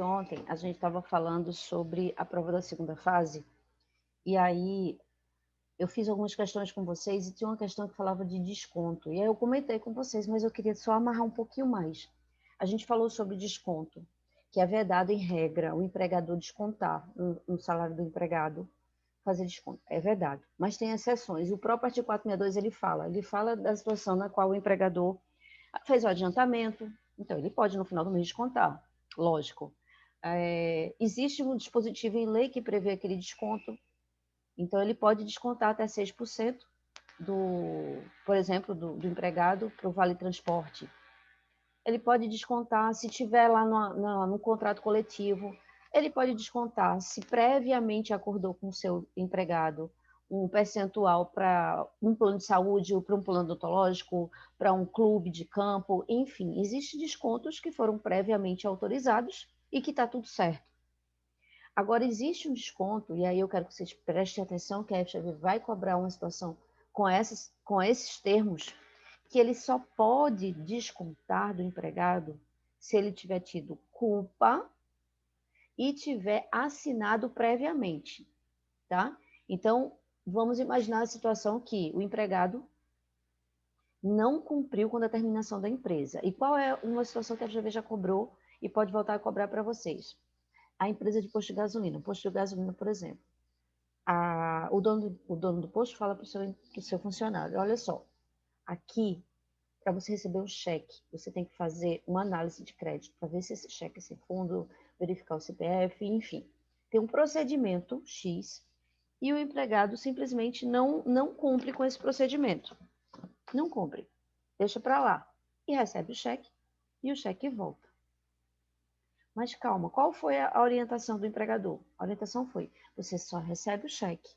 Ontem a gente estava falando sobre a prova da segunda fase, e aí eu fiz algumas questões com vocês e tinha uma questão que falava de desconto. E aí eu comentei com vocês, mas eu queria só amarrar um pouquinho mais. A gente falou sobre desconto, que é vedado em regra o empregador descontar no salário do empregado, fazer desconto. É vedado, mas tem exceções. O próprio artigo 462 ele fala da situação na qual o empregador fez o adiantamento, então ele pode no final do mês descontar, lógico. Existe um dispositivo em lei que prevê aquele desconto, então ele pode descontar até 6% por exemplo, do empregado para o Vale Transporte. Ele pode descontar se tiver lá no contrato coletivo, ele pode descontar se previamente acordou com o seu empregado um percentual para um plano de saúde ou para um plano odontológico, para um clube de campo, enfim, existem descontos que foram previamente autorizados e que está tudo certo. Agora, existe um desconto, e aí eu quero que vocês prestem atenção, que a FGV vai cobrar uma situação com esses termos, que ele só pode descontar do empregado se ele tiver tido culpa e tiver assinado previamente, tá? Então, vamos imaginar a situação que o empregado não cumpriu com a determinação da empresa. E qual é uma situação que a FGV já cobrou e pode voltar a cobrar para vocês? A empresa de posto de gasolina. Posto de gasolina, por exemplo. O dono do posto fala para o seu funcionário, olha só, aqui, para você receber um cheque, você tem que fazer uma análise de crédito para ver se esse cheque é sem fundo, verificar o CPF, enfim. Tem um procedimento X e o empregado simplesmente não cumpre com esse procedimento. Não cumpre. Deixa para lá. E recebe o cheque e o cheque volta. Mas calma, qual foi a orientação do empregador? A orientação foi: você só recebe o cheque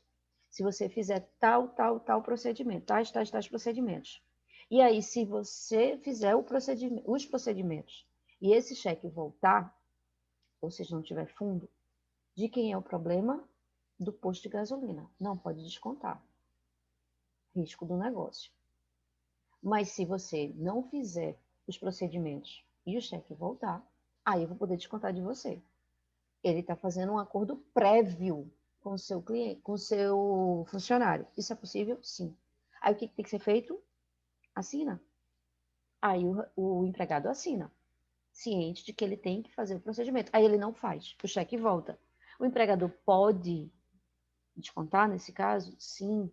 se você fizer tal procedimento, tais procedimentos. E aí, se você fizer os procedimentos e esse cheque voltar, ou seja, não tiver fundo, de quem é o problema? Do posto de gasolina. Não pode descontar. Risco do negócio. Mas se você não fizer os procedimentos e o cheque voltar, aí eu vou poder descontar de você. Ele está fazendo um acordo prévio com o seu cliente, com o seu funcionário. Isso é possível? Sim. Aí o que tem que ser feito? Assina. Aí o empregado assina, ciente de que ele tem que fazer o procedimento. Aí ele não faz, o cheque volta. O empregador pode descontar nesse caso? Sim.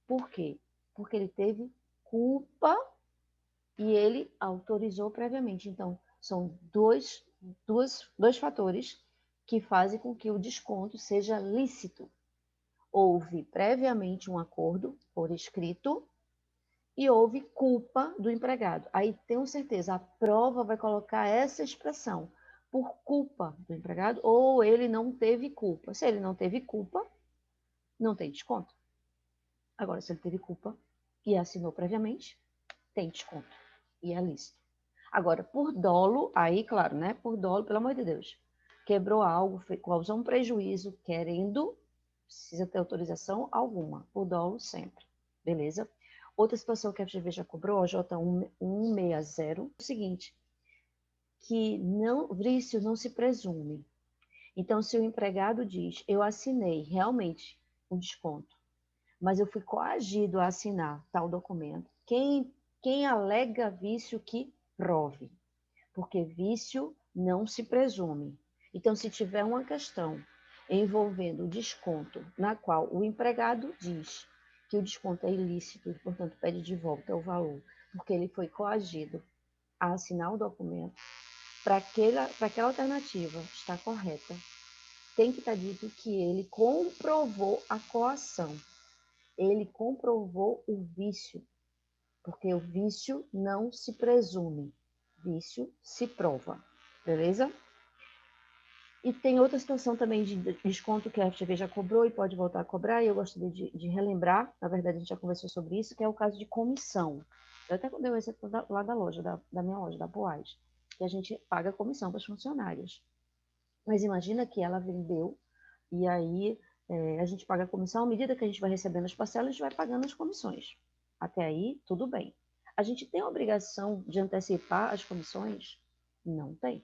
Por quê? Porque ele teve culpa e ele autorizou previamente. Então, são dois fatores que fazem com que o desconto seja lícito. Houve previamente um acordo por escrito e houve culpa do empregado. Aí tenho certeza, a prova vai colocar essa expressão, por culpa do empregado, ou ele não teve culpa. Se ele não teve culpa, não tem desconto. Agora, se ele teve culpa e assinou previamente, tem desconto e é lícito. Agora, por dolo, aí, claro, né? Por dolo, pelo amor de Deus. Quebrou algo, causou um prejuízo, querendo, precisa ter autorização alguma. Por dolo, sempre. Beleza? Outra situação que a FGV já cobrou, a J1160, é o seguinte, que vício não se presume. Então, se o empregado diz, eu assinei realmente o desconto, mas eu fui coagido a assinar tal documento, quem alega vício que prove, porque vício não se presume. Então, se tiver uma questão envolvendo o desconto, na qual o empregado diz que o desconto é ilícito e, portanto, pede de volta o valor, porque ele foi coagido a assinar o documento, para aquela alternativa estar correta, tem que estar dito que ele comprovou a coação, ele comprovou o vício, porque o vício não se presume, vício se prova, beleza? E tem outra situação também de desconto que a FGV já cobrou e pode voltar a cobrar, e eu gostaria de relembrar, na verdade a gente já conversou sobre isso, que é o caso de comissão. Eu até dei o exemplo lá da loja, da minha loja, da Boaz, que a gente paga comissão para os funcionários. Mas imagina que ela vendeu, e aí a gente paga a comissão, à medida que a gente vai recebendo as parcelas, a gente vai pagando as comissões. Até aí, tudo bem. A gente tem a obrigação de antecipar as comissões? Não tem.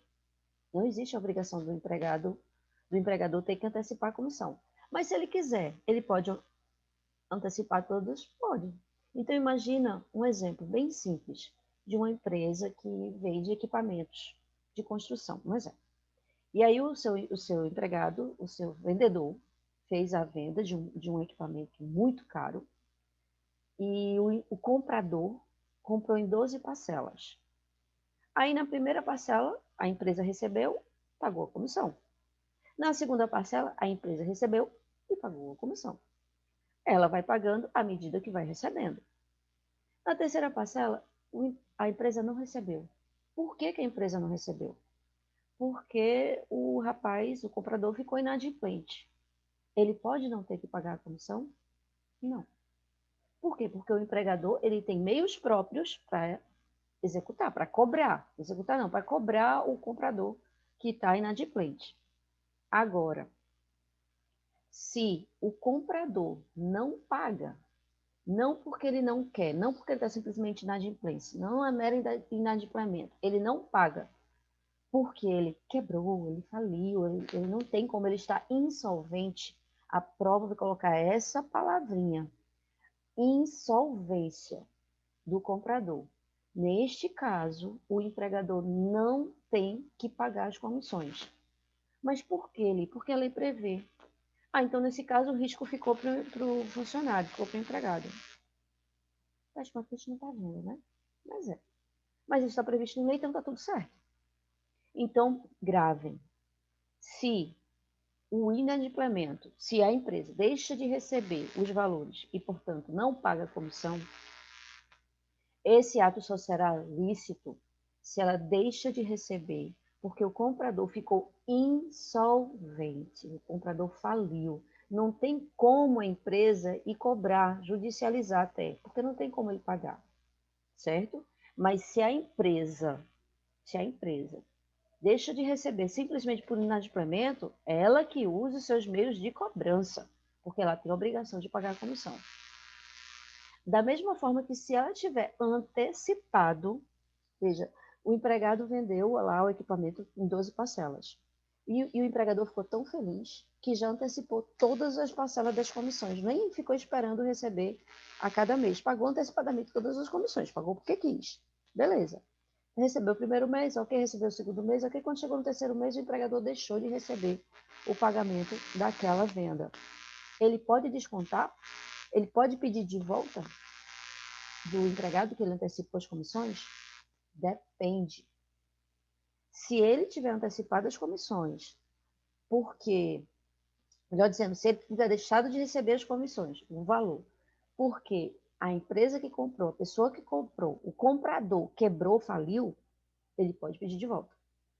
Não existe a obrigação do empregador ter que antecipar a comissão. Mas se ele quiser, ele pode antecipar todas? Pode. Então imagina um exemplo bem simples de uma empresa que vende equipamentos de construção, um exemplo. E aí o seu empregado, o seu vendedor, fez a venda de um equipamento muito caro e o comprador comprou em 12 parcelas. Aí na primeira parcela, a empresa recebeu, pagou a comissão. Na segunda parcela, a empresa recebeu e pagou a comissão. Ela vai pagando à medida que vai recebendo. Na terceira parcela, a empresa não recebeu. Por que a empresa não recebeu? Porque o rapaz, o comprador, ficou inadimplente. Ele pode não ter que pagar a comissão? Não. Por quê? Porque o empregador ele tem meios próprios para executar, para cobrar. Executar não, para cobrar o comprador que está inadimplente. Agora, se o comprador não paga, não porque ele não quer, não porque ele está simplesmente inadimplência, não é mero inadimplemento, ele não paga porque ele quebrou, ele faliu, ele não tem como, ele está insolvente. A prova vai colocar essa palavrinha, insolvência do comprador. Neste caso, o empregador não tem que pagar as comissões. Mas por que ele? Porque a lei prevê. Ah, então nesse caso o risco ficou para o funcionário, ficou para o empregado. Faz conta que a gente não está vendo, né? Mas é. Mas isso está previsto em lei, então está tudo certo. Então, gravem. Se o inadimplemento, se a empresa deixa de receber os valores e, portanto, não paga a comissão, esse ato só será lícito se ela deixa de receber, porque o comprador ficou insolvente, o comprador faliu. Não tem como a empresa ir cobrar, judicializar até, porque não tem como ele pagar, certo? Mas se a empresa deixa de receber simplesmente por inadimplemento, ela que usa os seus meios de cobrança, porque ela tem a obrigação de pagar a comissão. Da mesma forma que se ela tiver antecipado, veja, o empregado vendeu lá o equipamento em 12 parcelas. E o empregador ficou tão feliz que já antecipou todas as parcelas das comissões, nem ficou esperando receber a cada mês. Pagou antecipadamente todas as comissões, pagou porque quis. Beleza. Recebeu o primeiro mês, ok, recebeu o segundo mês, ok. Quando chegou no terceiro mês, o empregador deixou de receber o pagamento daquela venda. Ele pode descontar? Ele pode pedir de volta do empregado que ele antecipou as comissões? Depende. Se ele tiver antecipado as comissões, porque, melhor dizendo, se ele tiver deixado de receber as comissões, o valor, porque a empresa que comprou, a pessoa que comprou, o comprador quebrou, faliu, ele pode pedir de volta.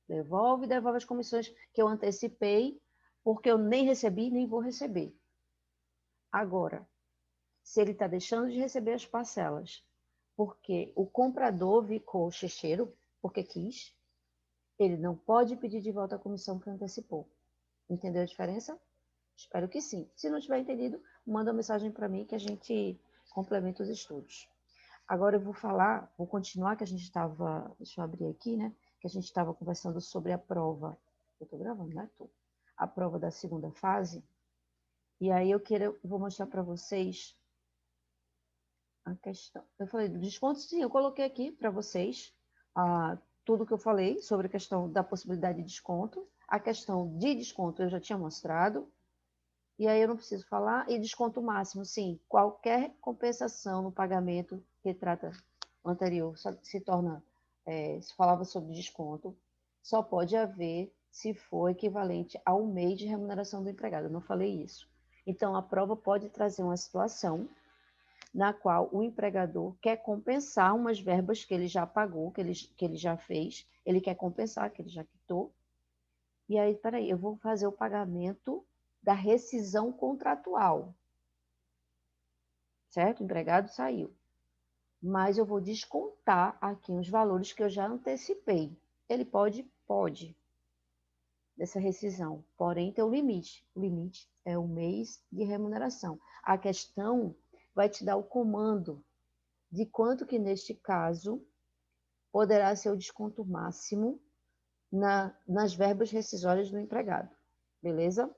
Devolve as comissões que eu antecipei, porque eu nem recebi, nem vou receber. Agora, se ele está deixando de receber as parcelas, porque o comprador ficou checheiro, porque quis, ele não pode pedir de volta a comissão que antecipou. Entendeu a diferença? Espero que sim. Se não tiver entendido, manda uma mensagem para mim que a gente complementa os estudos. Agora eu vou continuar que a gente estava, deixa eu abrir aqui, né? Que a gente estava conversando sobre a prova. Eu estou gravando, né? Tô. A prova da segunda fase. E aí eu vou mostrar para vocês a questão. Eu falei do desconto, sim, eu coloquei aqui para vocês tudo que eu falei sobre a questão da possibilidade de desconto. A questão de desconto eu já tinha mostrado. E aí eu não preciso falar. E desconto máximo, sim. Qualquer compensação no pagamento que trata o anterior se torna, se falava sobre desconto, só pode haver se for equivalente ao mês de remuneração do empregado. Eu não falei isso. Então, a prova pode trazer uma situação na qual o empregador quer compensar umas verbas que ele já pagou, que ele já fez, ele quer compensar, que ele já quitou. E aí, peraí, eu vou fazer o pagamento da rescisão contratual, certo? O empregado saiu. Mas eu vou descontar aqui os valores que eu já antecipei. Ele pode? Pode, dessa rescisão. Porém, tem um limite. O limite é o mês de remuneração. A questão vai te dar o comando de quanto que, neste caso, poderá ser o desconto máximo nas verbas rescisórias do empregado. Beleza?